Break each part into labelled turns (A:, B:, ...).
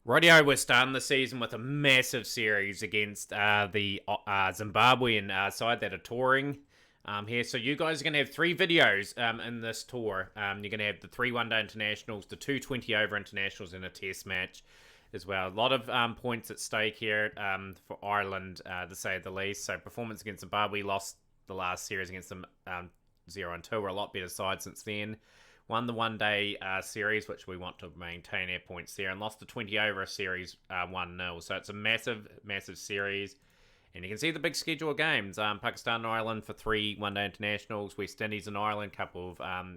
A: Radio, we're starting the season with a massive series against the Zimbabwean side that are touring here. So you guys are going to have three videos in this tour. You're going to have the three one-day internationals, the two 20-over internationals, and a test match as well. A lot of points at stake here for Ireland, to say the least. So performance against Zimbabwe, lost the last series against them 0-2. We're a lot better side since then. Won the one-day series, which we want to maintain our points there, and lost the 20-over series 1-0. So it's a massive, massive series. And you can see the big schedule of games. Pakistan and Ireland for three one-day internationals. West Indies and Ireland, couple of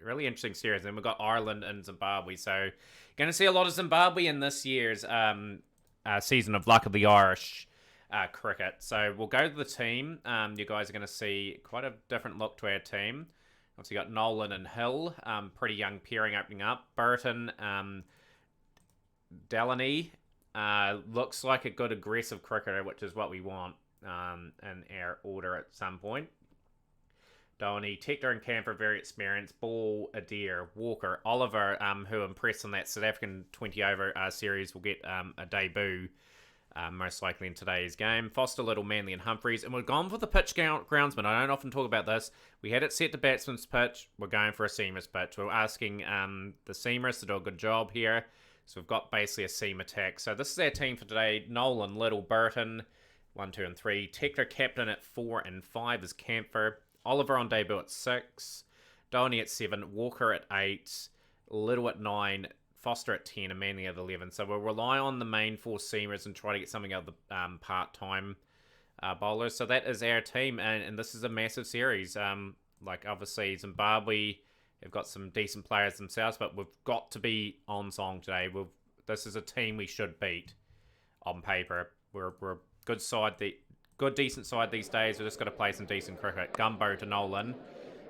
A: really interesting series. And then we've got Ireland and Zimbabwe. So you're going to see a lot of Zimbabwe in this year's season of Luck of the Irish cricket. So we'll go to the team. You guys are going to see quite a different look to our team. Obviously got Nolan and Hill, pretty young pairing opening up. Burton, Delaney, looks like a good aggressive cricketer, which is what we want in our order at some point. Downey, Tector and Camper, very experienced. Ball, Adair, Walker, Oliver, who impressed in that South African 20-over series, will get a debut. Most likely in today's game. Foster, Little, Manley and Humphreys. And we're gone for the pitch groundsman. I don't often talk about this. We had it set to batsman's pitch. We're going for a seamer's pitch. We're asking the seamers to do a good job here. So we've got basically a seam attack. So this is our team for today. Nolan, Little, Burton, 1, 2 and 3. Tector captain at 4 and 5 is Camphor. Oliver on debut at 6. Downey at 7. Walker at 8. Little at 9. Foster at 10 and Manley at 11. So we'll rely on the main four seamers and try to get something out of the part-time bowlers. So that is our team, and this is a massive series. Like, obviously, Zimbabwe have got some decent players themselves, but we've got to be on song today. This is a team we should beat on paper. We're a good side, decent side these days. We've just got to play some decent cricket. Gumbo to Nolan,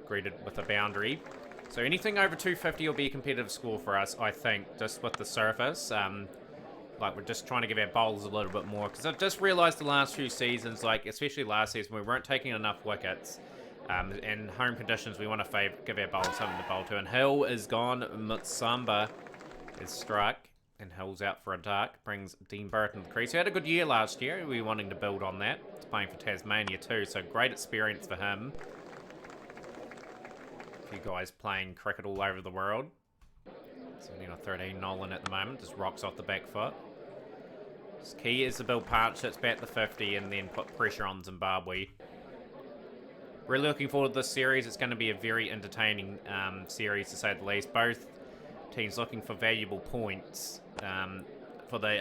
A: greeted with a boundary. So anything over 250 will be a competitive score for us, I think, just with the surface. Like, we're just trying to give our bowlers a little bit more. Because I've just realised the last few seasons, like, especially last season, we weren't taking enough wickets. In home conditions, we want to give our bowlers something to bowl to. And Hill is gone. Mutsamba is struck. And Hill's out for a duck. Brings Dean Burton to the crease. He had a good year last year. We were wanting to build on that. He's playing for Tasmania too, so great experience for him. You guys playing cricket all over the world. 17 or 13, Nolan at the moment, just rocks off the back foot. His key is to build partnerships, bat the 50, and then put pressure on Zimbabwe. Really looking forward to this series. It's going to be a very entertaining series, to say the least. Both teams looking for valuable points for the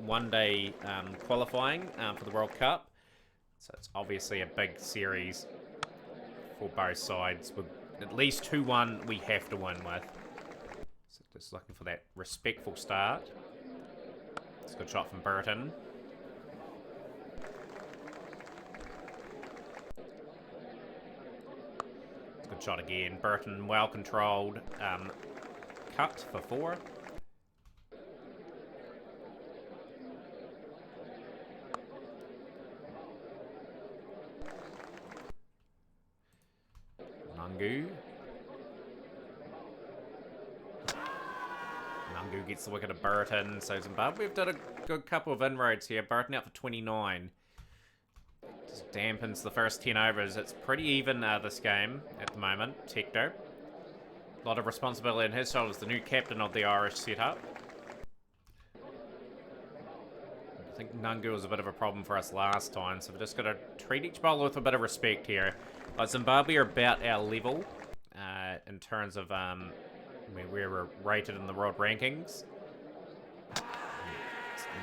A: one-day qualifying for the World Cup. So it's obviously a big series for both sides. At least 2-1 we have to win with. So just looking for that respectful start. It's a good shot from Burton. It's a good shot again. Burton well controlled. Cut for 4. Nungu gets the wicket of Burton. So Zimbabwe have done a good couple of inroads here. Burton out for 29. Just dampens the first 10 overs. It's pretty even this game at the moment. Tector. A lot of responsibility on his shoulders. The new captain of the Irish setup. I think Nungu was a bit of a problem for us last time. So we've just got to treat each bowler with a bit of respect here. Zimbabwe are about our level in terms of where we're rated in the world rankings.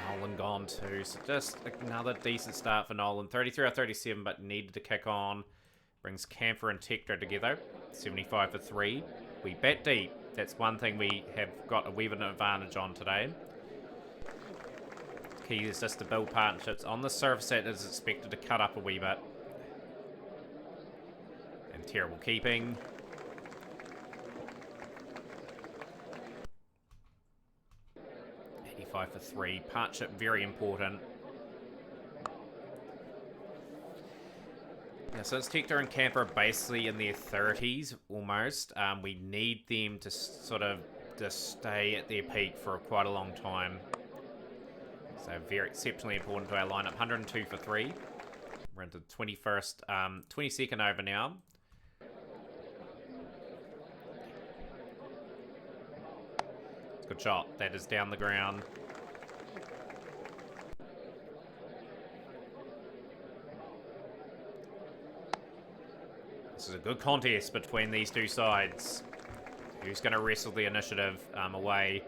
A: Nolan gone too, so just another decent start for Nolan. 33 or 37, but needed to kick on. Brings Camphor and Tector together. 75 for 3. We bat deep. That's one thing we have got a wee bit of an advantage on today. Key is just to build partnerships. On the surface, that is expected to cut up a wee bit. Terrible keeping. For 3. Partnership very important. Yeah, so it's Tector and Camper basically in their 30s almost. We need them to sort of just stay at their peak for quite a long time. So very exceptionally important to our lineup. 102 for 3. We're into 22nd over now. Good shot. That is down the ground. This is a good contest between these two sides. Who's going to wrestle the initiative away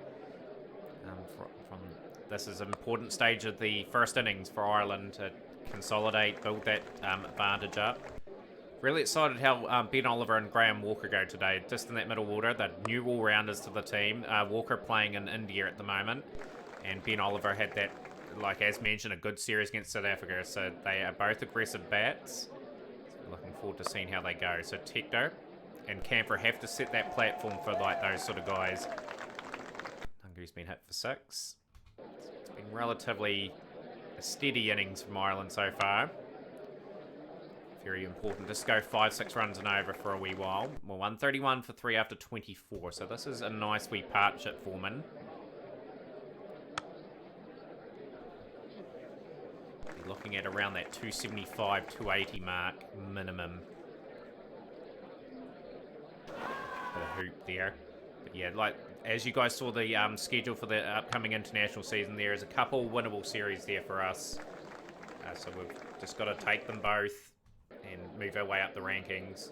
A: from this is an important stage of the first innings for Ireland to consolidate, build that advantage up. Really excited how Ben Oliver and Graham Walker go today. Just in that middle order, the new all-rounders to the team. Walker playing in India at the moment, and Ben Oliver had that, like as mentioned, a good series against South Africa. So they are both aggressive bats. Looking forward to seeing how they go. So Tector and Camper have to set that platform for like those sort of guys. Hungary's been hit for 6. It's been relatively a steady innings from Ireland so far. Very important. Just go 5-6 runs and over for a wee while. Well, 131 for 3 after 24. So this is a nice wee partnership forming. Looking at around that 275, 280 mark minimum. Bit of hoop there. But yeah, like as you guys saw the schedule for the upcoming international season, there is a couple winnable series there for us. So we've just got to take them both and move our way up the rankings.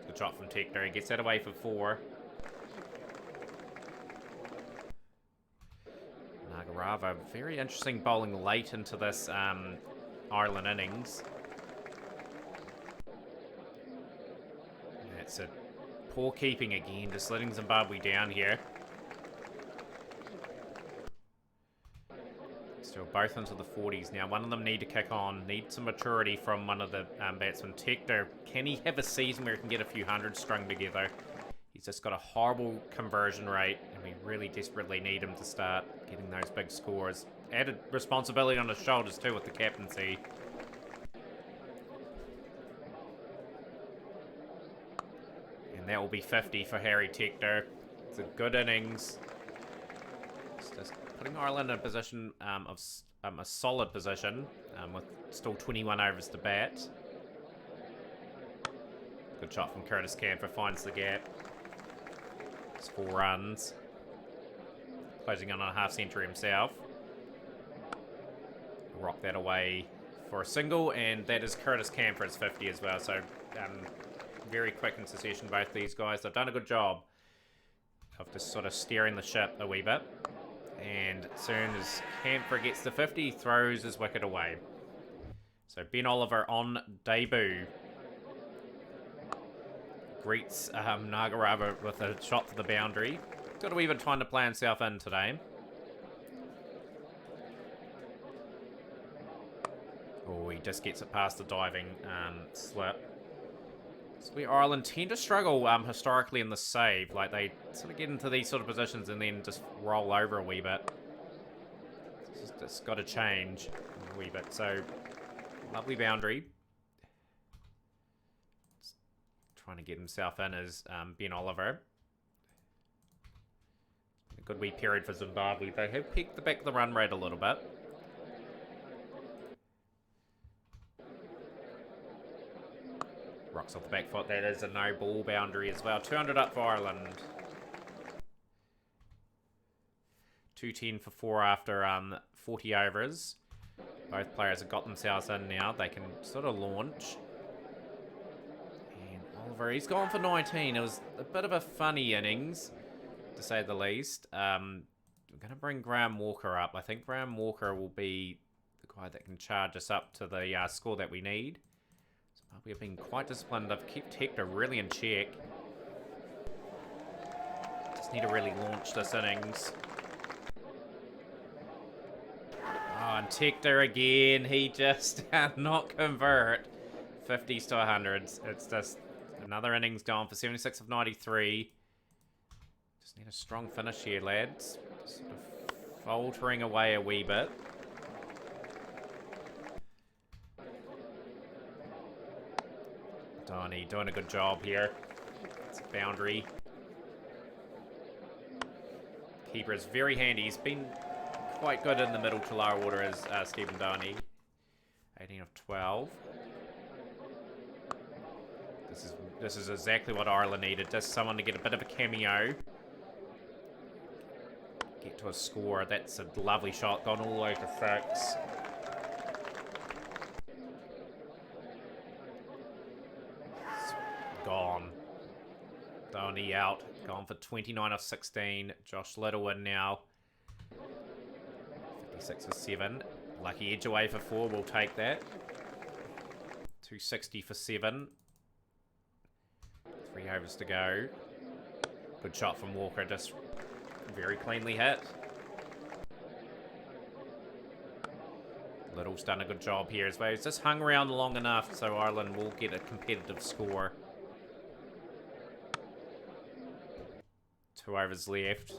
A: Good shot from Tector. He gets that away for 4. Nagarava, very interesting bowling late into this Ireland innings. That's a poor keeping again, just letting Zimbabwe down here. Still both into the 40s now. One of them need to kick on, need some maturity from one of the batsmen. Tector, can he have a season where he can get a few hundreds strung together? He's just got a horrible conversion rate, and we really desperately need him to start getting those big scores. Added responsibility on his shoulders too with the captaincy. And that will be 50 for Harry Tector. It's a good innings. It's just putting Ireland in a position of a solid position with still 21 overs to bat. Good shot from Curtis Camper, finds the gap. 4 runs. Closing on a half century himself. Rock that away for a single, and that is Curtis Camper's 50 as well. So very quick in succession, both these guys. They've done a good job of just sort of steering the ship a wee bit. And as soon as Camper gets the 50, throws his wicket away. So Ben Oliver on debut greets Nagarava with a shot to the boundary. Got a wee bit of time to play himself in today. Oh, he just gets it past the diving slip. So Ireland tend to struggle historically in the save. Like they sort of get into these sort of positions and then just roll over a wee bit. It's got to change a wee bit. So lovely boundary. Trying to get himself in as Ben Oliver. A good wee period for Zimbabwe. They have peaked the back of the run rate a little bit. Rocks off the back foot. That is a no ball boundary as well. 200 up for Ireland. 210 for 4 after 40 overs. Both players have got themselves in now. They can sort of launch. Oliver, he's gone for 19. It was a bit of a funny innings, to say the least. We're going to bring Graham Walker up. I think Graham Walker will be the guy that can charge us up to the score that we need. So we've been quite disciplined. I've kept Tector really in check. Just need to really launch this innings. Oh, and Tector again. He just cannot convert 50s to 100s. It's just another innings gone for 76 of 93. Just need a strong finish here, lads. Sort of faltering away a wee bit. Donny doing a good job here. It's a boundary. keeper is very handy. He's been quite good in the middle to lower order as Stephen Downey. 18 of 12. This is exactly what Ireland needed. Just someone to get a bit of a cameo. Get to a score. That's a lovely shot. Gone all the way to 6. Gone. Downey out. Gone for 29 of 16. Josh Little in now. 56 for 7. Lucky edge away for 4. We'll take that. 260 for 7. 3 overs to go. Good shot from Walker. Just very cleanly hit. Little's done a good job here as well. He's just hung around long enough so Ireland will get a competitive score. 2 overs left.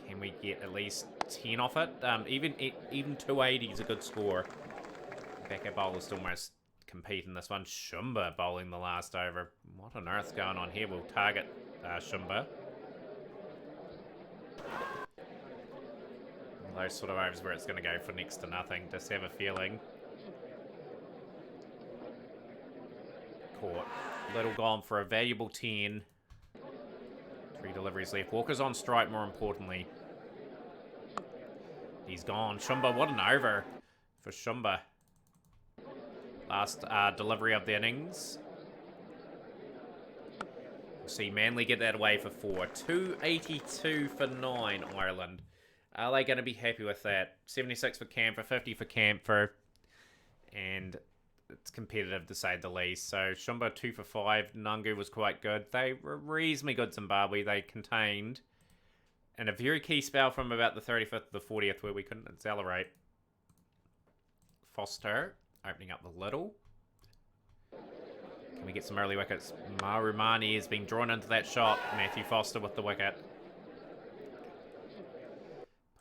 A: Can we get at least 10 off it? Even 280 is a good score. Backup bowler's almost competing this one. Shumba bowling the last over. What on earth's going on here? We'll target Shumba. Those sort of overs where it's going to go for next to nothing. Just have a feeling. Caught. Little gone for a valuable 10. 3 deliveries left. Walker's on strike, more importantly. He's gone. Shumba, what an over for Shumba. Last delivery of the innings. We'll see Manly get that away for 4. 282 for 9, Ireland. Are they going to be happy with that? 76 for Camphor, 50 for Camphor. And it's competitive to say the least. So Shumba 2 for 5. Nungu was quite good. They were reasonably good, Zimbabwe. They contained. And a very key spell from about the 35th to the 40th where we couldn't accelerate. Foster opening up the Little. Can we get some early wickets? Marumani is being drawn into that shot. Matthew Foster with the wicket.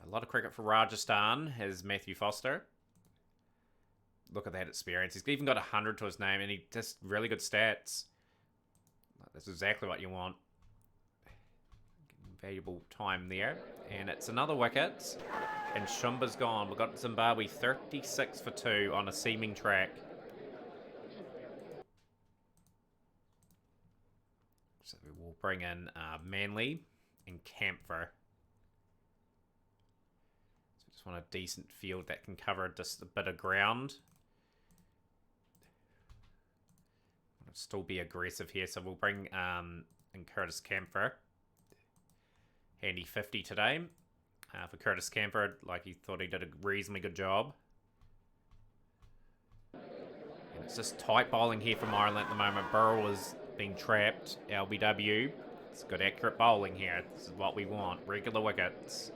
A: A lot of cricket for Rajasthan as Matthew Foster. Look at that experience. He's even got 100 to his name and he just really good stats. That's exactly what you want. Valuable time there. And it's another wicket. And Shumba's gone. We've got Zimbabwe 36 for 2 on a seaming track. So we will bring in Manly and Camphor. So just want a decent field that can cover just a bit of ground. Want to still be aggressive here, so we'll bring in Curtis Camphor. Handy 50 today for Curtis Camphor. Like, he thought he did a reasonably good job. And it's just tight bowling here from Ireland at the moment. Burrell is being trapped. LBW. It's good accurate bowling here. This is what we want. Regular wickets.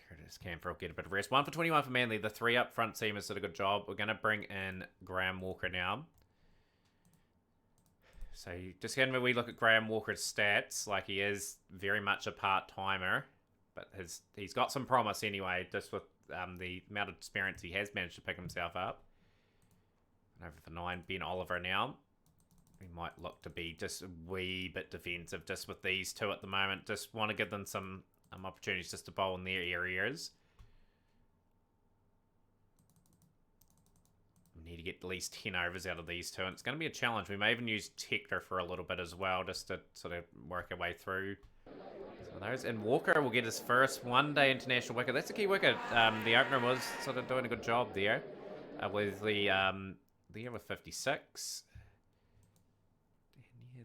A: Curtis Camphor will get a bit of rest. 1 for 21 for Manly. The 3 up front seamers did a good job. We're going to bring in Graham Walker now. So just when we look at Graham Walker's stats, like, he is very much a part-timer, but he's got some promise anyway, just with the amount of experience he has managed to pick himself up. And over for 9, Ben Oliver now. We might look to be just a wee bit defensive just with these two at the moment. Just want to give them some opportunities just to bowl in their areas. Need to get at least 10 overs out of these two, and it's going to be a challenge. We may even use Tector for a little bit as well, just to sort of work our way through some of those. And Walker will get his first one-day international wicket. That's a key wicket. The opener was sort of doing a good job there with the with 56.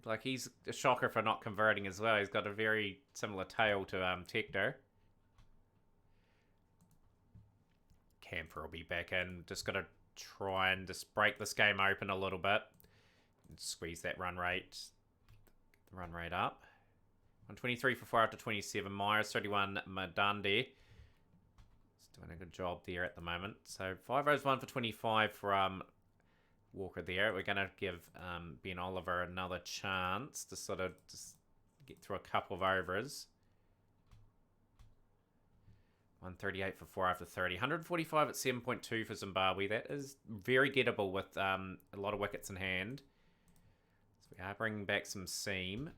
A: Like, he's a shocker for not converting as well. He's got a very similar tail to Tector. Camphor will be back in. Just got to try and just break this game open a little bit and squeeze that run rate up. 123 for 4 after 27. Myers 31. Madandi is doing a good job there at the moment. So 5 overs 1 for 25 from Walker there. We're going to give Ben Oliver another chance to sort of just get through a couple of overs. 138 for 4 after 30. 145 at 7.2 for Zimbabwe. That is very gettable with a lot of wickets in hand. We are bringing back some seam.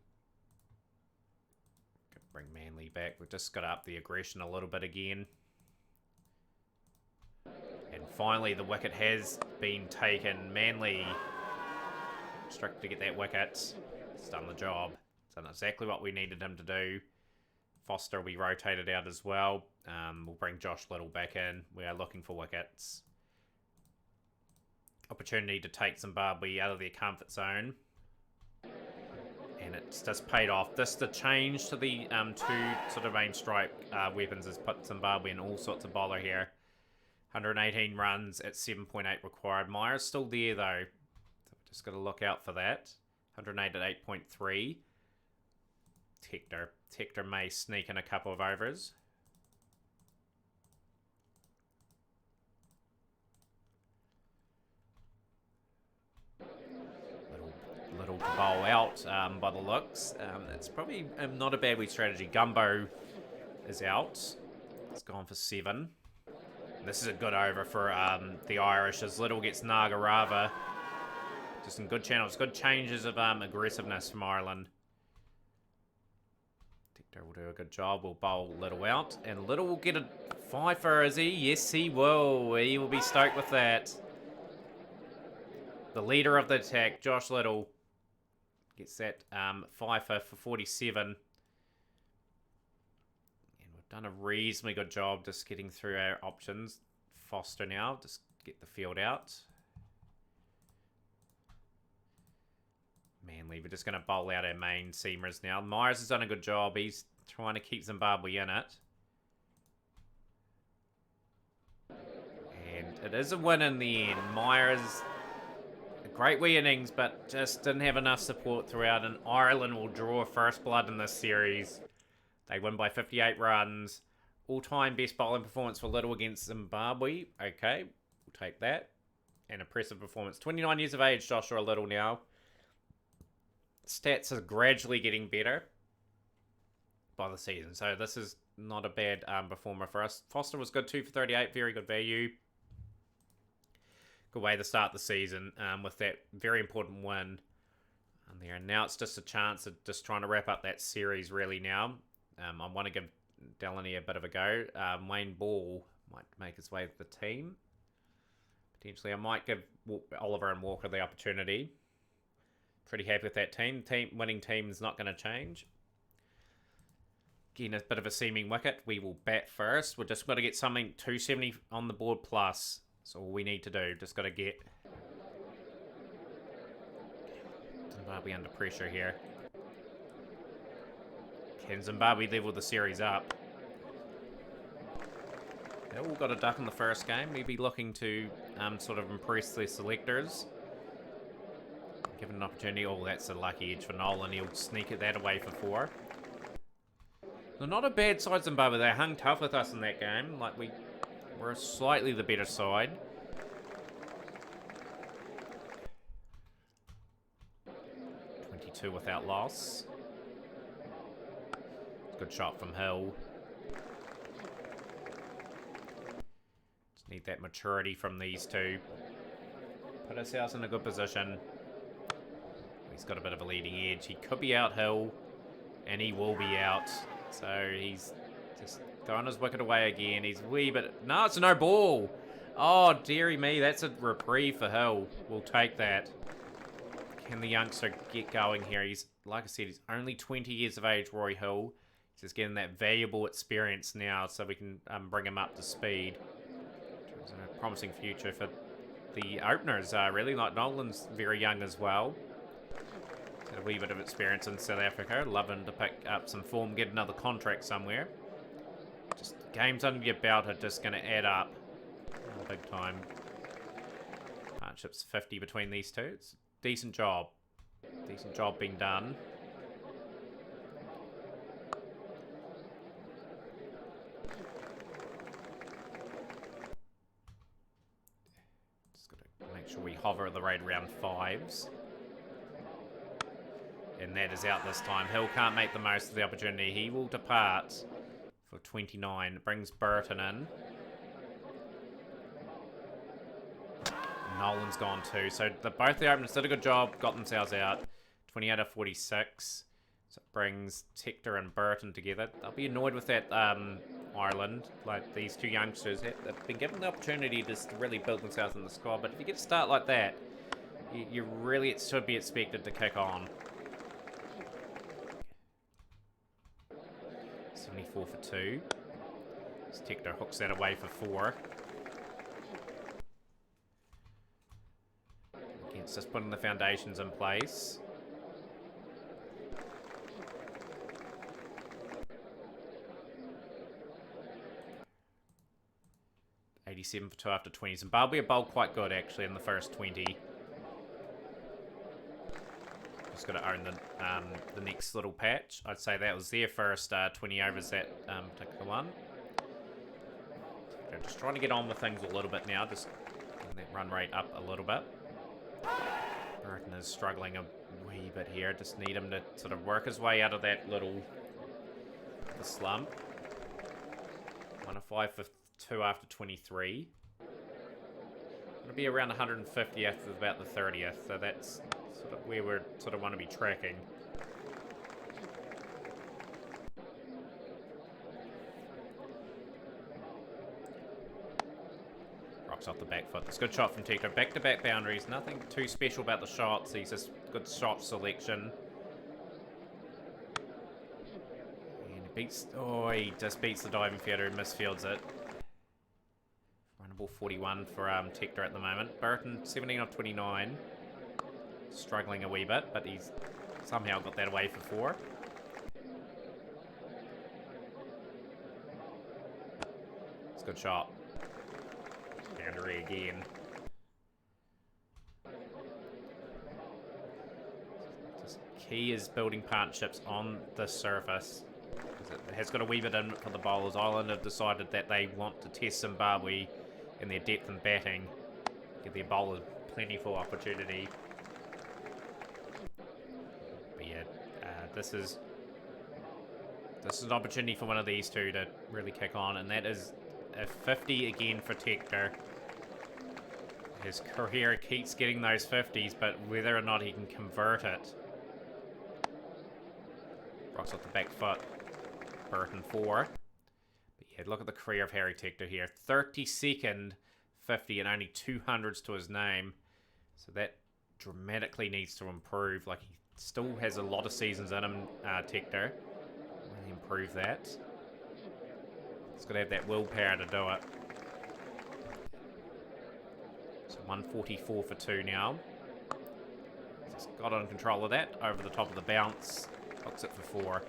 A: Could bring Manly back. We've just got up the aggression a little bit again. And finally, the wicket has been taken. Manly struck to get that wicket. It's done the job. It's done exactly what we needed him to do. Foster, we rotated out as well. We'll bring Josh Little back in. We are looking for wickets. Opportunity to take Zimbabwe out of their comfort zone. And it's just paid off. This, the change to the two sort of main strike weapons has put Zimbabwe in all sorts of bother here. 118 runs at 7.8 required. Myers still there though. So we've just got to look out for that. 108 at 8.3. Tector may sneak in a couple of overs. Little to bowl out by the looks. It's probably not a bad wee strategy. Gumbo is out. It's gone for 7. This is a good over for the Irish as Little gets Nagarava. Just some good channels, good changes of aggressiveness from Ireland. Tector will do a good job. We'll bowl Little out. And Little will get a 5-er, is he? Yes, he will. He will be stoked with that. The leader of the attack, Josh Little, gets that 5-er for 47. And we've done a reasonably good job just getting through our options. Foster now, just get the field out. Manly, we're just going to bowl out our main seamers now. Myers has done a good job. He's trying to keep Zimbabwe in it. And it is a win in the end. Myers, a great wee innings, but just didn't have enough support throughout. And Ireland will draw first blood in this series. They win by 58 runs. All-time best bowling performance for Little against Zimbabwe. Okay, we'll take that. An impressive performance. 29 years of age, Joshua Little now. Stats are gradually getting better by the season. So this is not a bad performer for us. Foster was good, 2 for 38. Very good value. Good way to start the season with that very important win there. And now it's just a chance of just trying to wrap up that series really now. I want to give Delaney a bit of a go. Wayne Ball might make his way to the team. Potentially, I might give Oliver and Walker the opportunity. Pretty happy with that team. Winning team is not going to change. Again, a bit of a seaming wicket. We will bat first. We're just got to get something 270 on the board plus. That's all we need to do. Just got to get Zimbabwe under pressure here. Can Zimbabwe level the series up? They all got a duck in the first game. We'll be looking to sort of impress their selectors. Given an opportunity. Oh, that's a lucky edge for Nolan. He'll sneak that away for 4. They're not a bad side, Zimbabwe. They hung tough with us in that game. Like, we're slightly the better side. Without loss. Good shot from Hill. Just need that maturity from these two. Put ourselves in a good position. He's got a bit of a leading edge. He could be out Hill, and he will be out. So he's just going his wicket away again. He's wee bit... No, it's a no ball. Oh, dearie me. That's a reprieve for Hill. We'll take that. Can the youngster get going here? He's, like I said, he's only 20 years of age, Roy Hill. He's just getting that valuable experience now so we can bring him up to speed. It's a promising future for the openers, really. Like Nolan's very young as well. Got a wee bit of experience in South Africa. Love him to pick up some form, get another contract somewhere. Just games under your belt are just going to add up big time. Partnership's 50 between these two. It's decent job. Decent job being done. Just got to make sure we hover the right around 5s. And that is out this time. Hill can't make the most of the opportunity. He will depart for 29. It brings Burton in. Nolan's gone too. So both the openers did a good job, got themselves out. 20 out of 46. So it brings Tector and Burton together. They'll be annoyed with that Ireland. Like, these two youngsters have been given the opportunity just to really build themselves in the squad. But if you get a start like that, you really should be expected to kick on. 74 for 2. Tector hooks that away for 4. Again, it's just putting the foundations in place. 87 for 2 after 20. Zimbabwe are bowled quite good, actually, in the first 20. Just got to own the next little patch. I'd say that was their first 20 overs, that particular one. I'm just trying to get on with things a little bit now, just getting that run rate up a little bit. Burton is struggling a wee bit here. Just need him to sort of work his way out of that little slump. 105 for 2 after 23. It'll be around 150 after about the 30th, so that's sort of where we're sort of want to be tracking. Rocks off the back foot. It's a good shot from Tector. Back-to-back boundaries. Nothing too special about the shots. He's just good shot selection. And he beats... Oh, he just beats the diving fielder and misfields it. Runnable 41 for Tector at the moment. Burton 17 of 29. Struggling a wee bit, but he's somehow got that away for 4. It's a good shot. Boundary again. Just key is building partnerships on the surface. It has got a wee bit in for the bowlers. Ireland have decided that they want to test Zimbabwe in their depth in batting. Give their bowlers plentiful opportunity. But yeah, this is an opportunity for one of these two to really kick on, and that is a 50 again for Tector. His career keeps getting those 50s, but whether or not he can convert it. Rocks off the back foot. Burton 4. But yeah, look at the career of Harry Tector here. 32nd 50 and only 200s to his name. So that dramatically needs to improve. Like, he still has a lot of seasons in him, Tector. Really improve that. He's got to have that willpower to do it. So 144 for 2 now. Just got on control of that. Over the top of the bounce. Hooks it for 4.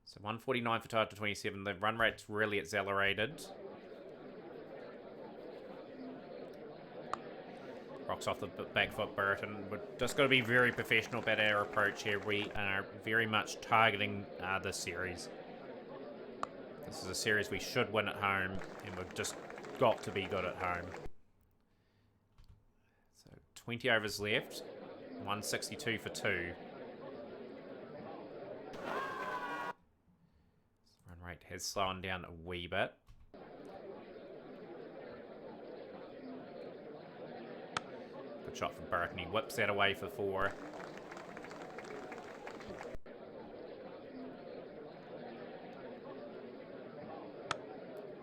A: So 149 for 2 after 27. The run rate's really accelerated. Rocks off the back foot, Burton. We're just got to be very professional about our approach here. We are very much targeting this series. This is a series we should win at home, and we've just got to be good at home. So 20 overs left. 162 for 2. Run rate has slowed down a wee bit. Good shot from Burton. He whips that away for 4.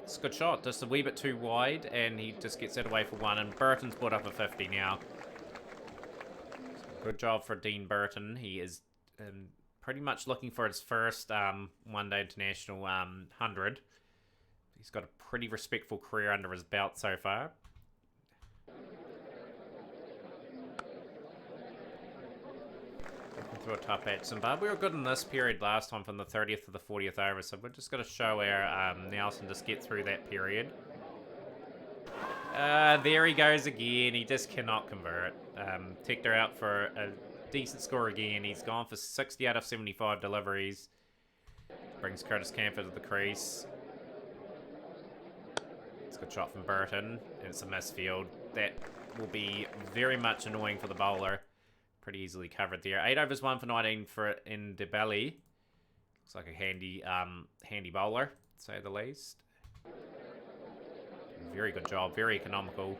A: It's a good shot. Just a wee bit too wide, and he just gets that away for 1. And Burton's put up a 50 now. So good job for Dean Burton. He is pretty much looking for his first one-day international 100. He's got a pretty respectful career under his belt so far. Through a tough patch. Zimbabwe were good in this period last time from the 30th to the 40th over, so we're just going to show our Nelson just get through that period. There he goes again. He just cannot convert. Tector out for a decent score again. He's gone for 60 out of 75 deliveries. Brings Curtis Camphor to the crease. It's a good shot from Burton, and it's a misfield. That will be very much annoying for the bowler. Pretty easily covered there. 8 overs, 1 for 19 for Ndebele. Looks like a handy bowler, to say the least. Very good job, very economical.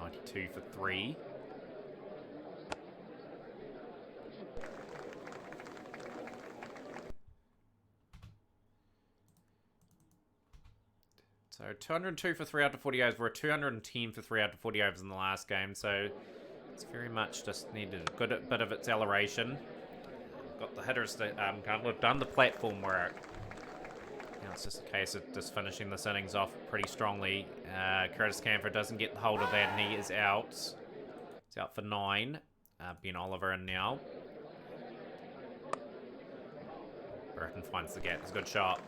A: 92 for 3. So 202 for 3 out of 40 overs. We're 210 for 3 out of 40 overs in the last game. So it's very much just needed a good bit of acceleration. Got the hitters to come. We've done the platform work. Now it's just a case of just finishing this innings off pretty strongly. Curtis Camphor doesn't get the hold of that, and he is out. He's out for 9. Ben Oliver in now. Burton finds the gap. It's a good shot.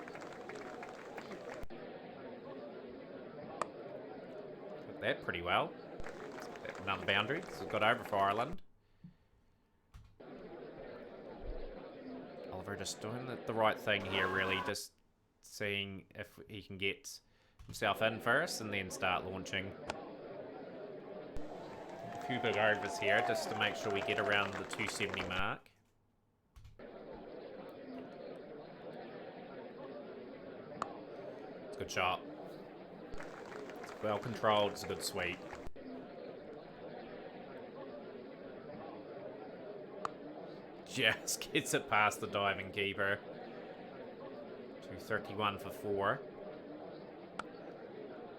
A: Got that pretty well. Another boundary. This is good over for Ireland. Oliver just doing the right thing here, really. Just seeing if he can get himself in first and then start launching. A few big overs here just to make sure we get around the 270 mark. It's a good shot. It's well controlled. It's a good sweep. Just gets it past the diving keeper. 231 for 4.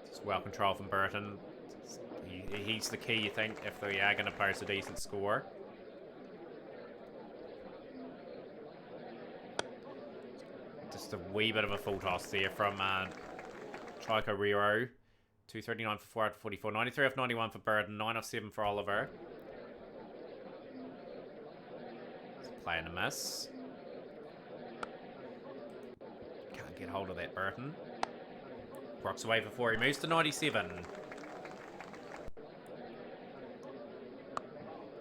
A: It's well controlled from Burton. He's the key, you think, if they are going to post a decent score. Just a wee bit of a full toss there from Chaiko Riro. 239 for 4 out of 44. 93 off 91 for Burton. 9 off 7 for Oliver. Playing a miss. Can't get hold of that, Burton. Rocks away for 4. He moves to 97.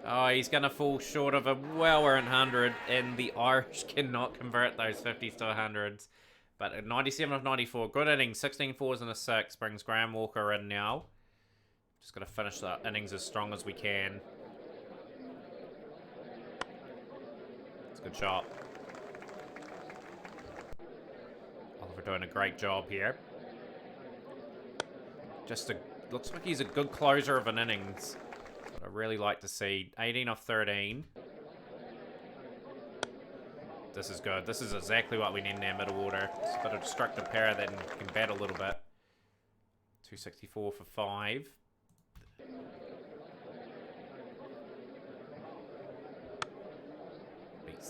A: Oh, he's going to fall short of a well-earned 100, and the Irish cannot convert those 50s to 100s. But at 97 of 94, good innings. 16 fours and a 6 brings Graham Walker in now. Just got to finish the innings as strong as we can. Good shot. Oliver doing a great job here. Looks like he's a good closer of an innings. That's what I really like to see. 18 off 13. This is good. This is exactly what we need in our middle order. Just a bit of destructive power that can bat a little bit. 264 for 5.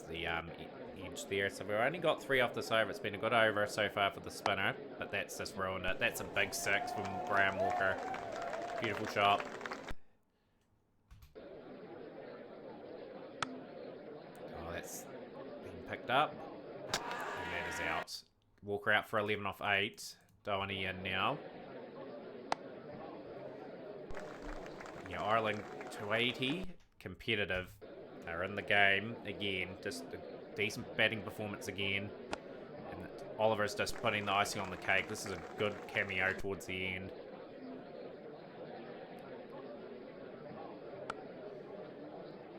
A: The edge there, so we've only got 3 off this over. It's been a good over so far for the spinner, but that's just ruined it. That's a big 6 from Graham Walker. Beautiful shot. Oh, that's been picked up, and that is out. Walker out for 11 off 8. Doheny in now. Yeah, Ireland 280, competitive. They're in the game again. Just a decent batting performance again. And Oliver's just putting the icing on the cake. This is a good cameo towards the end.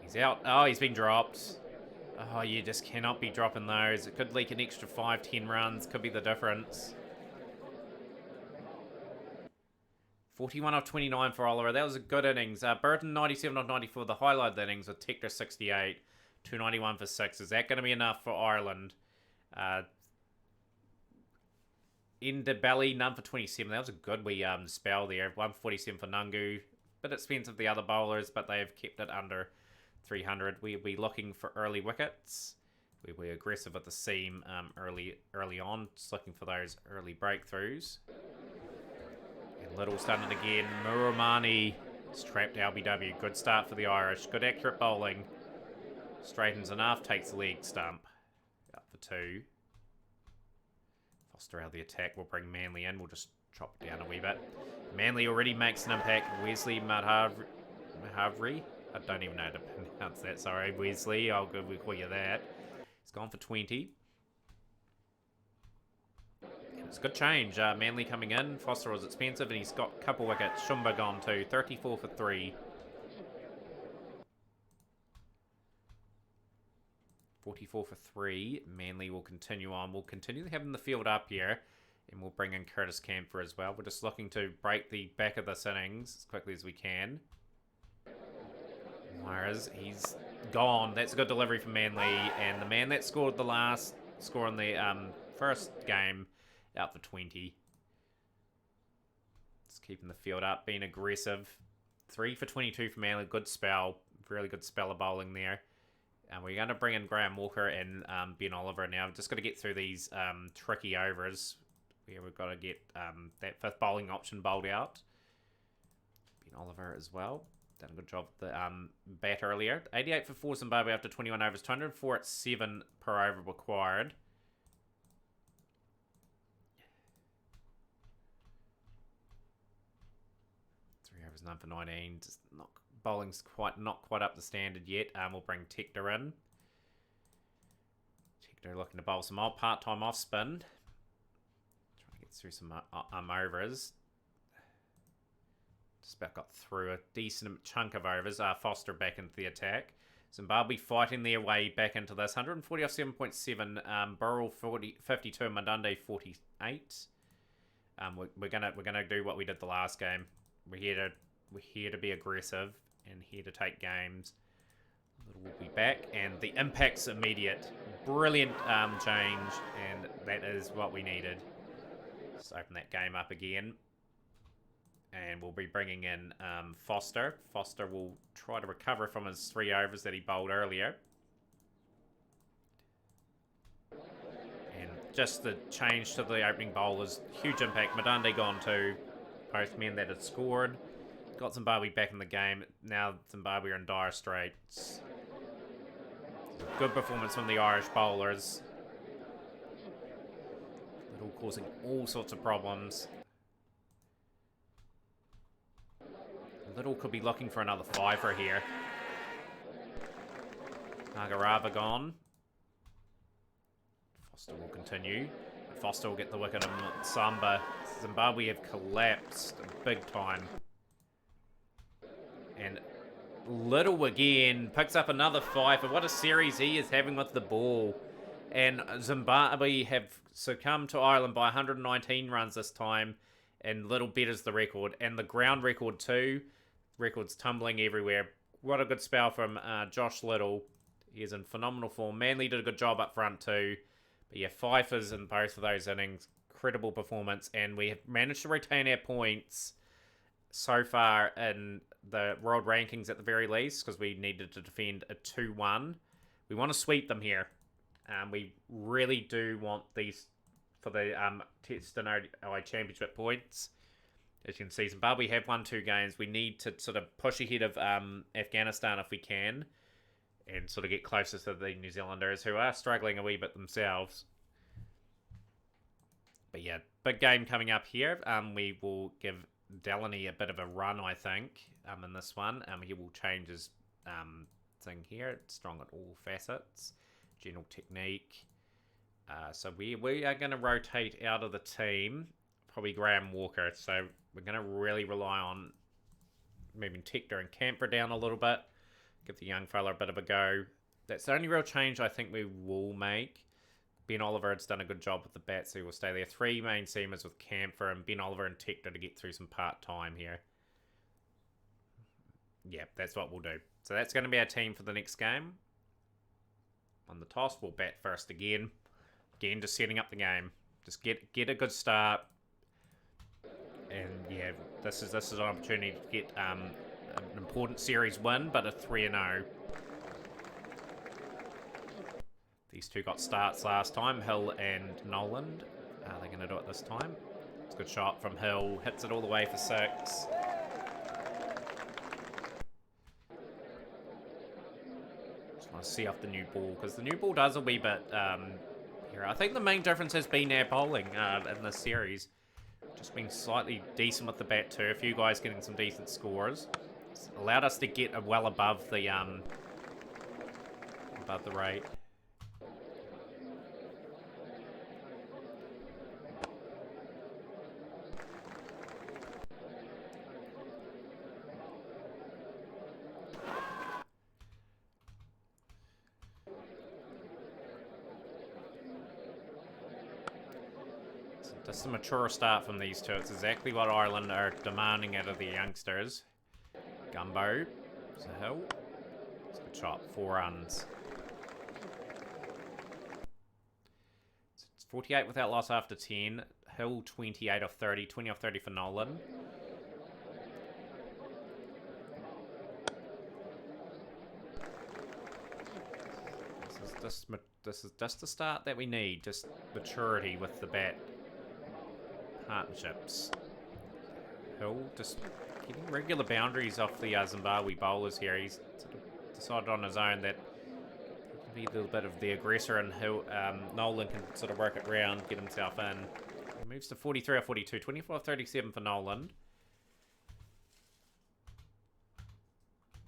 A: He's out. Oh, he's been dropped. Oh, you just cannot be dropping those. It could leak an extra 5-10 runs. Could be the difference. 41 off 29 for Oliver. That was a good innings. Burton 97 off 94. The highlight of the innings with Tector 68. 291 for 6. Is that going to be enough for Ireland? Indabelli, none for 27. That was a good wee spell there. 147 for Nungu. Bit expensive the other bowlers, but they've kept it under 300. We'll be looking for early wickets. We'll be aggressive at the seam early on. Just looking for those early breakthroughs. Little's done it again. Muramani is trapped LBW. Good start for the Irish. Good accurate bowling. Straightens enough. Takes the leg stump. Up for 2. Foster out of the attack. We'll bring Manley in. We'll just chop it down a wee bit. Manley already makes an impact. Wesley Mahavri. I don't even know how to pronounce that. Sorry, Wesley. We'll call you that. He's gone for 20. It's a good change. Manley coming in. Foster was expensive, and he's got a couple wickets. Shumba gone too. 34 for 3. 44 for 3. Manley will continue on. We'll continue having the field up here. And we'll bring in Curtis Camphor as well. We're just looking to break the back of this innings as quickly as we can. Myers, he's gone. That's a good delivery from Manly. And the man that scored the last score in the first game out for 20. Just keeping the field up, being aggressive. 3 for 22 for Manly. Good spell. Really good spell of bowling there. And we're going to bring in Graham Walker and Ben Oliver now. Just got to get through these tricky overs. Yeah, we've got to get that fifth bowling option bowled out. Ben Oliver as well. Done a good job with the bat earlier. 88 for 4 Zimbabwe after 21 overs. 204 at 7 per over required. Overs 9 for 19. Just not bowling's not quite up to standard yet. We'll bring Tector in. Tector looking to bowl some old part-time off spin. Trying to get through some overs. Just about got through a decent chunk of overs. Foster back into the attack. Zimbabwe fighting their way back into this. 140 off 7.7. Burrell 52 and Madunde 48. We're gonna do what we did the last game. We're here to be aggressive and here to take games. We'll be back, and the impact's immediate. Brilliant change, and that is what we needed. Let's open that game up again, and we'll be bringing in Foster. Foster will try to recover from his 3 overs that he bowled earlier. And just the change to the opening bowlers, huge impact. Madunde gone too. Both men that had scored. Got Zimbabwe back in the game. Now Zimbabwe are in dire straits. Good performance from the Irish bowlers. Little causing all sorts of problems. Little could be looking for another 5-er here. Nagarava gone. Foster will continue. Foster will get the wicket on Samba. Zimbabwe have collapsed big time. And Little again picks up another 5. What a series he is having with the ball. And Zimbabwe have succumbed to Ireland by 119 runs this time. And Little betters the record. And the ground record too. Records tumbling everywhere. What a good spell from Josh Little. He is in phenomenal form. Manly did a good job up front too. But yeah, Pfeiffer's in both of those innings. Incredible performance. And we have managed to retain our points so far in the world rankings at the very least, because we needed to defend a 2-1. We want to sweep them here. We really do want these for the Test and OI Championship points. As you can see, Zimbabwe have won 2 games. We need to sort of push ahead of Afghanistan if we can, and sort of get closer to the New Zealanders, who are struggling a wee bit themselves. But yeah, big game coming up here. We will give Delaney a bit of a run, I think, in this one. He will change his thing here. It's strong at all facets. General technique. So we are going to rotate out of the team. Probably Graham Walker. So we're going to really rely on moving Tector and Camphor down a little bit. Give the young fella a bit of a go. That's the only real change I think we will make. Ben Oliver has done a good job with the bat, so he will stay there. 3 main seamers with Camphor and Ben Oliver and Tector to get through some part-time here. Yeah, that's what we'll do. So that's going to be our team for the next game. On the toss, we'll bat first again. Again, just setting up the game. Just get a good start. And yeah, this is an opportunity to get an important series win, but a 3-0. These two got starts last time, Hill and Noland. Are they going to do it this time? It's a good shot from Hill. Hits it all the way for 6. Just want to see off the new ball, because the new ball does a wee bit here. I think the main difference has been our bowling in this series. Just been slightly decent with the bat too. A few guys getting some decent scores. It's allowed us to get well above the rate. Just a mature start from these two. It's exactly what Ireland are demanding out of the youngsters. Gumbo. It's a hill. It's a good shot. 4 runs. It's 48 without loss after 10. Hill 28 off 30. 20 off 30 for Nolan. This is just the start that we need. Just maturity with the bat. Partnerships. Hill just getting regular boundaries off the Zimbabwe bowlers here. He's sort of decided on his own that he can be a little bit of the aggressor, and Hill, Nolan can sort of work it round, get himself in. He moves to 43 or 42. 24 or 37 for Nolan.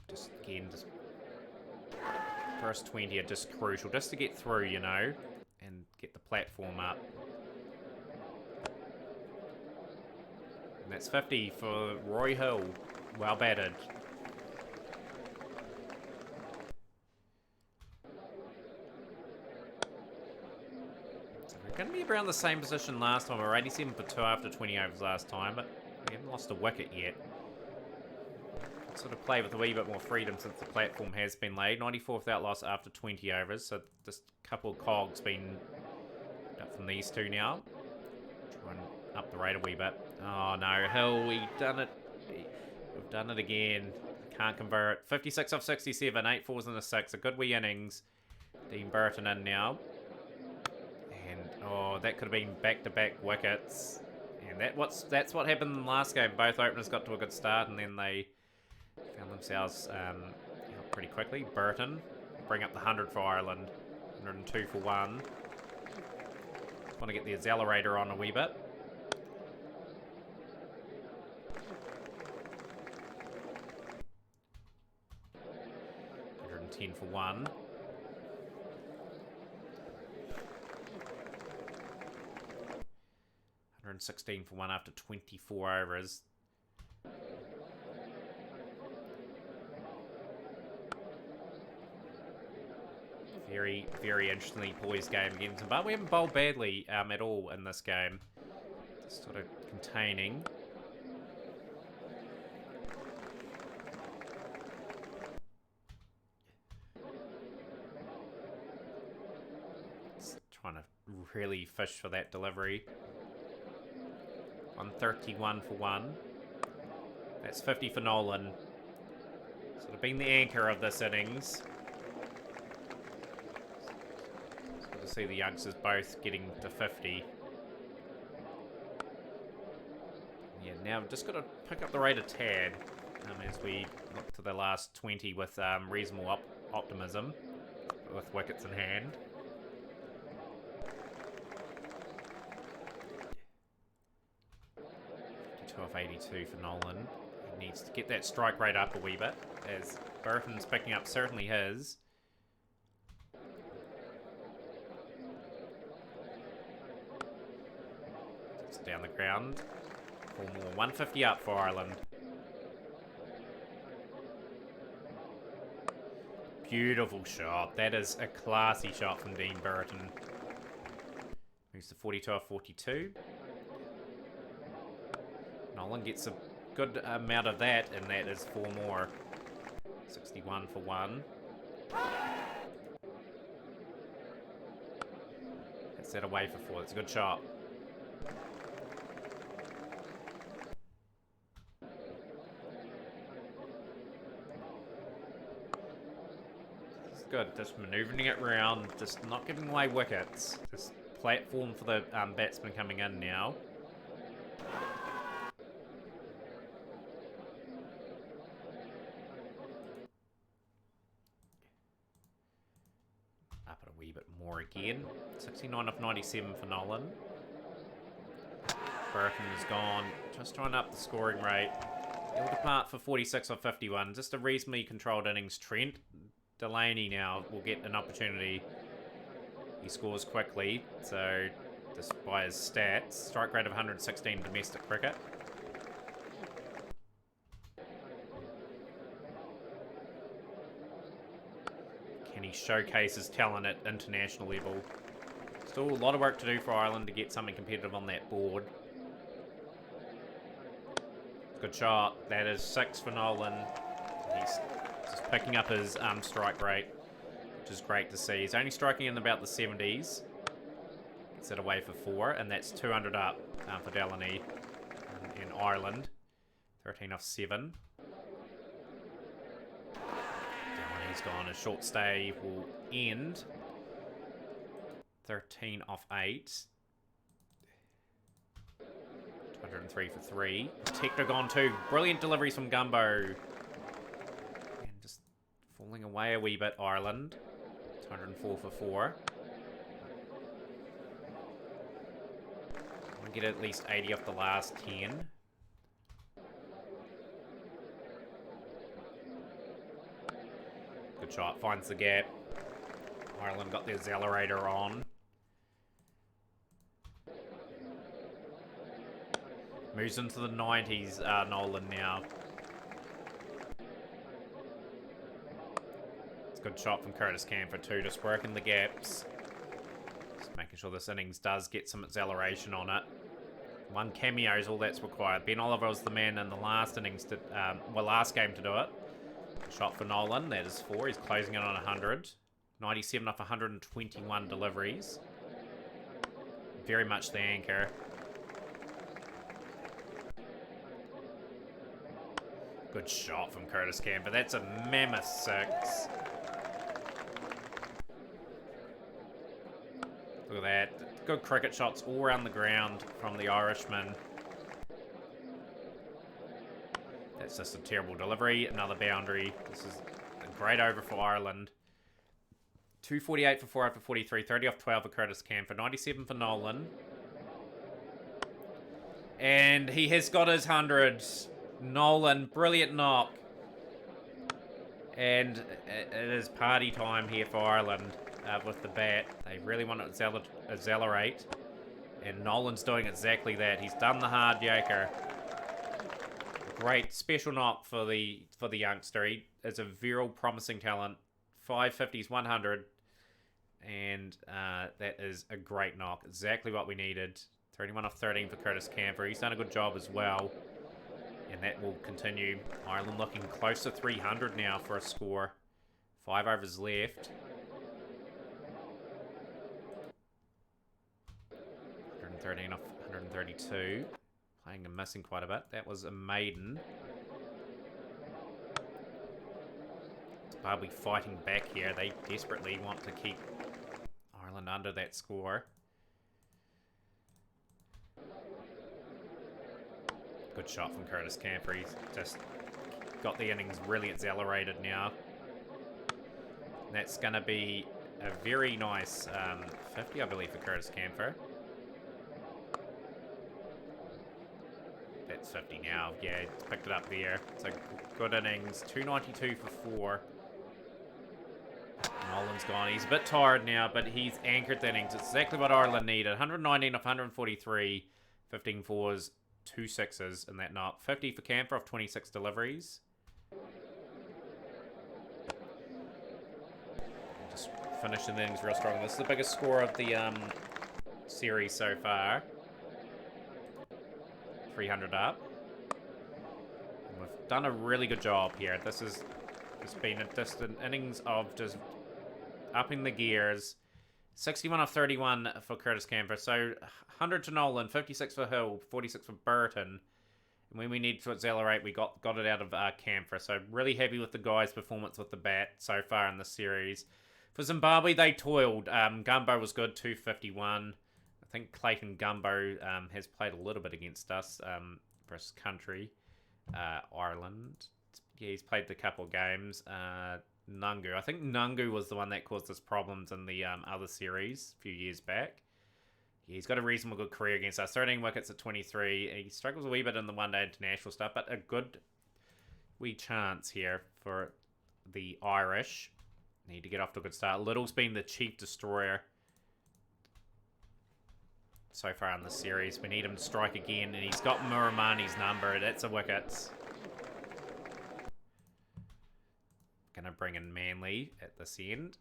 A: Just again, just first 20 are just crucial, just to get through, you know, and get the platform up. And that's 50 for Roy Hill. Well batted. So we're going to be around the same position last time. We're 87 for 2 after 20 overs last time, but we haven't lost a wicket yet. Sort of play with a wee bit more freedom since the platform has been laid. 94 without loss after 20 overs, so just a couple of cogs been up from these two now. Try and up the rate a wee bit. Oh no, Hill, we've done it. We've done it again. Can't convert. 56 off 67, 8 fours and a 6. A good wee innings. Dean Burton in now. And oh, that could have been back-to-back wickets. And that's what happened in the last game. Both openers got to a good start, and then they found themselves out pretty quickly. Burton bring up the 100 for Ireland. 102 for 1. Want to get the accelerator on a wee bit. 110 for 1. $116 for 1 after 24 overs. Very, very interestingly poised game against them. But we haven't bowled badly at all in this game. Just sort of containing. Just trying to really fish for that delivery. 131 for 1. That's 50 for Nolan. Sort of been the anchor of this innings. See the youngsters both getting to 50. Yeah, now we've just got to pick up the rate a tad as we look to the last 20 with reasonable optimism, with wickets in hand. Off 82 for Nolan. He needs to get that strike rate up a wee bit, as Burton's picking up certainly his. Down the ground. 4 more. 150 up for Ireland. Beautiful shot. That is a classy shot from Dean Burton. Moves to 42 off 42. Nolan gets a good amount of that, and that is 4 more. 61 for 1. That's that away for 4. That's a good shot. Good, just manoeuvring it round, just not giving away wickets. This platform for the batsman coming in now. Up it a wee bit more again. 69 off 97 for Nolan. Burton is gone. Just trying to up the scoring rate. He'll depart for 46 off 51. Just a reasonably controlled innings. Trent Delaney now will get an opportunity. He scores quickly, so just by his stats, strike rate of 116 domestic cricket. Can he showcase his talent at international level? Still a lot of work to do for Ireland to get something competitive on that board. Good shot. That is 6 for Nolan. He's just picking up his strike rate, which is great to see. He's only striking in about the 70s. Gets it away for 4, and that's 200 up for Delaney in Ireland. 13 off 7. Delaney's gone. His short stay will end. 13 off 8. 203 for 3. Tector gone too. Brilliant deliveries from Gumbo. And just falling away a wee bit, Ireland. 204 for 4. We'll get at least 80 off the last 10. Good shot. Finds the gap. Ireland got their accelerator on. Moves into the 90s, Nolan now. It's a good shot from Curtis Camper too, just working the gaps. Just making sure this innings does get some acceleration on it. 1 cameo is all that's required. Ben Oliver was the man in the last innings, to, last game to do it. Shot for Nolan, that is 4. He's closing in on 100. 97 off 121 deliveries. Very much the anchor. Good shot from Curtis Camper. That's a mammoth 6. Look at that. Good cricket shots all around the ground from the Irishman. That's just a terrible delivery. Another boundary. This is a great over for Ireland. 248 for 4 out for 43. 30 off 12 for Curtis Camper. 97 for Nolan. And he has got his 100. Nolan, brilliant knock. And it is party time here for Ireland with the bat. They really want to accelerate. And Nolan's doing exactly that. He's done the hard yoker. Great special knock for the youngster. He is a very promising talent. 550s, 100. And that is a great knock. Exactly what we needed. 31 off 13 for Curtis Camper. He's done a good job as well. And that will continue. Ireland looking close to 300 now for a score. 5 overs left. 113 off 132. Playing and missing quite a bit. That was a maiden. Zimbabwe fighting back here. They desperately want to keep Ireland under that score. Good shot from Curtis Camper. He's just got the innings really accelerated now. And that's going to be a very nice 50, I believe, for Curtis Camper. That's 50 now. Yeah, he's picked it up there. It's a good innings. 292 for 4. Nolan's gone. He's a bit tired now, but he's anchored the innings. It's exactly what Ireland needed. 119 off 143. 15 fours. 2 6s in that knock. 50 for Camper off 26 deliveries. Just finishing the innings real strong. This is the biggest score of the series so far. 300 up. And we've done a really good job here. This has just been just an innings of just upping the gears. 61 off 31 for Curtis Camper. So 100 to Nolan, 56 for Hill, 46 for Burton. And when we needed to accelerate, we got it out of Camper. So really happy with the guys' performance with the bat so far in the series. For Zimbabwe, they toiled. Gumbo was good, 251. I think Clayton Gumbo has played a little bit against us for his country, Ireland. Yeah, he's played a couple of games. Nungu. I think Nungu was the one that caused us problems in the other series a few years back. Yeah, he's got a reasonable good career against us. 13 wickets at 23. He struggles a wee bit in the one-day international stuff, but a good wee chance here for the Irish. Need to get off to a good start. Little's been the chief destroyer so far in the series. We need him to strike again, and he's got Muramani's number. That's a wicket. Going to bring in Manley at this end.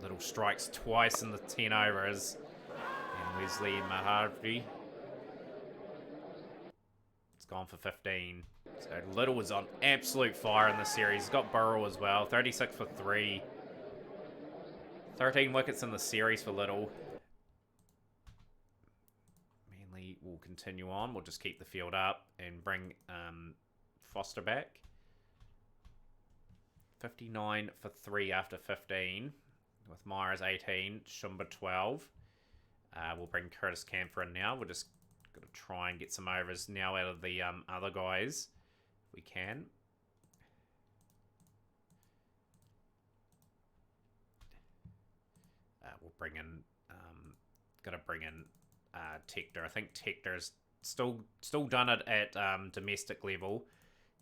A: Little strikes twice in the 10 overs. And Wesley Maharvey. It's gone for 15. So Little was on absolute fire in the series. He's got Burrow as well. 36 for 3. 13 wickets in the series for Little. Manly will continue on. We'll just keep the field up and bring Foster back. 59 for 3 after 15. With Myers 18, Shumba 12. We'll bring Curtis Camphor in now. We're just going to try and get some overs now out of the other guys. If we can. We'll bring in... got to bring in Tector. I think Tector's still done it at domestic level.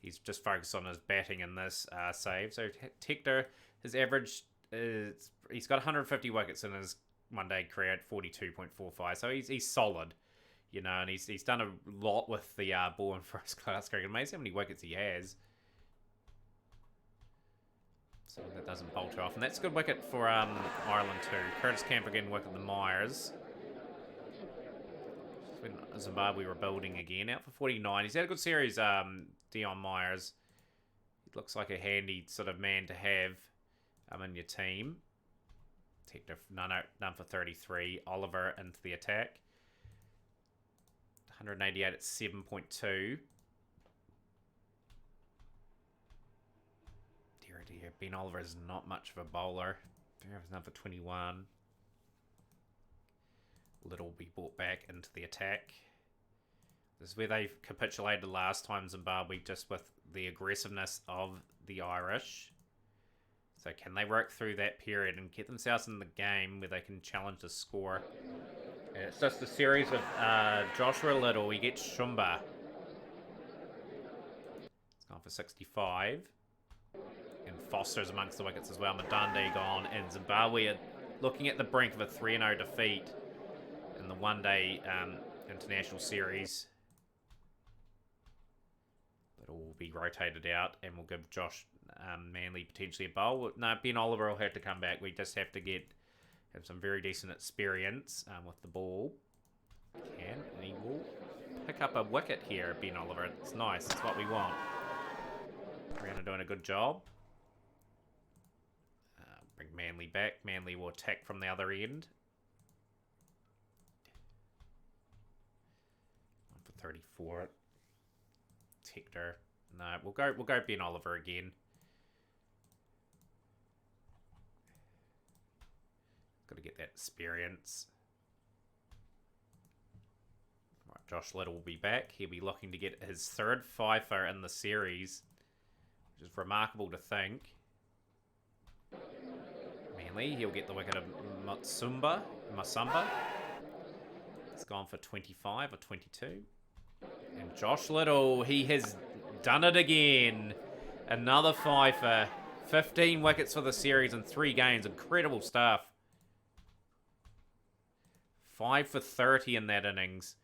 A: He's just focused on his batting in this save. So Tector, his average is... He's got 150 wickets in his one-day career at 42.45. So he's solid, you know, and he's done a lot with the ball in first-class cricket. Amazing how many wickets he has. So that doesn't bolt off. And that's a good wicket for Ireland too. Curtis Camphor getting wicket the Myers. When Zimbabwe rebuilding again. Out for 49. He's had a good series, Dion Myers. He looks like a handy sort of man to have in your team. Tector none for 33. Oliver into the attack. 188 at 7.2. Dear. Ben Oliver is not much of a bowler. Fair's none for 21. Little will be brought back into the attack. This is where they capitulated last time, Zimbabwe, just with the aggressiveness of the Irish. So can they work through that period and get themselves in the game where they can challenge the score? And it's just a series of Joshua Little. He gets Shumba. It's gone for 65. And Foster's amongst the wickets as well. Madande gone. And Zimbabwe are looking at the brink of a 3-0 defeat in the one-day international series. But it will be rotated out, and we'll give Josh Manley potentially a bowl. No, Ben Oliver will have to come back. We just have to have some very decent experience with the ball. And he will pick up a wicket here, Ben Oliver. It's nice. It's what we want. Brianna doing a good job. Bring Manley back. Manley will attack from the other end. 1 for 34. Tector. No, we'll go Ben Oliver again. Got to get that experience. Right, Josh Little will be back. He'll be looking to get his third fifer in the series, which is remarkable to think. Manly, he'll get the wicket of Masumba. It's gone for 25 or 22. And Josh Little, he has done it again. Another fifer. 15 wickets for the series in 3 games. Incredible stuff. 5 for 30 in that innings.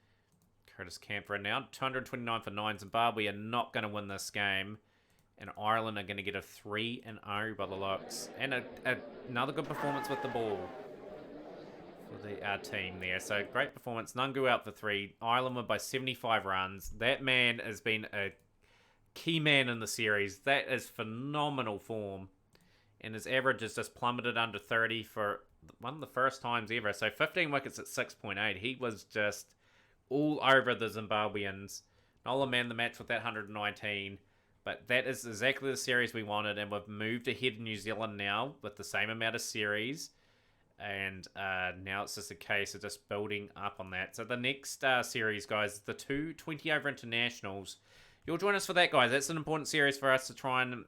A: Curtis Camphor now. 229 for 9. Zimbabwe are not going to win this game. And Ireland are going to get a 3-0 by the looks. And another good performance with the ball for our team there. So great performance. Nungu out for 3. Ireland won by 75 runs. That man has been a key man in the series. That is phenomenal form. And his average has just plummeted under 30 for one of the first times ever. So 15 wickets at 6.8. He was just all over the Zimbabweans. Nola man the match with that 119. But that is exactly the series we wanted. And we've moved ahead in New Zealand now with the same amount of series. And now it's just a case of just building up on that. So the next series, guys, the 2 20-over internationals. You'll join us for that, guys. That's an important series for us to try and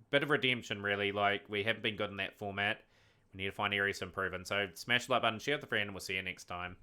A: bit of redemption, really. Like, we haven't been good in that format. We need to find areas to improve in. So smash the like button, share with a friend, and we'll see you next time.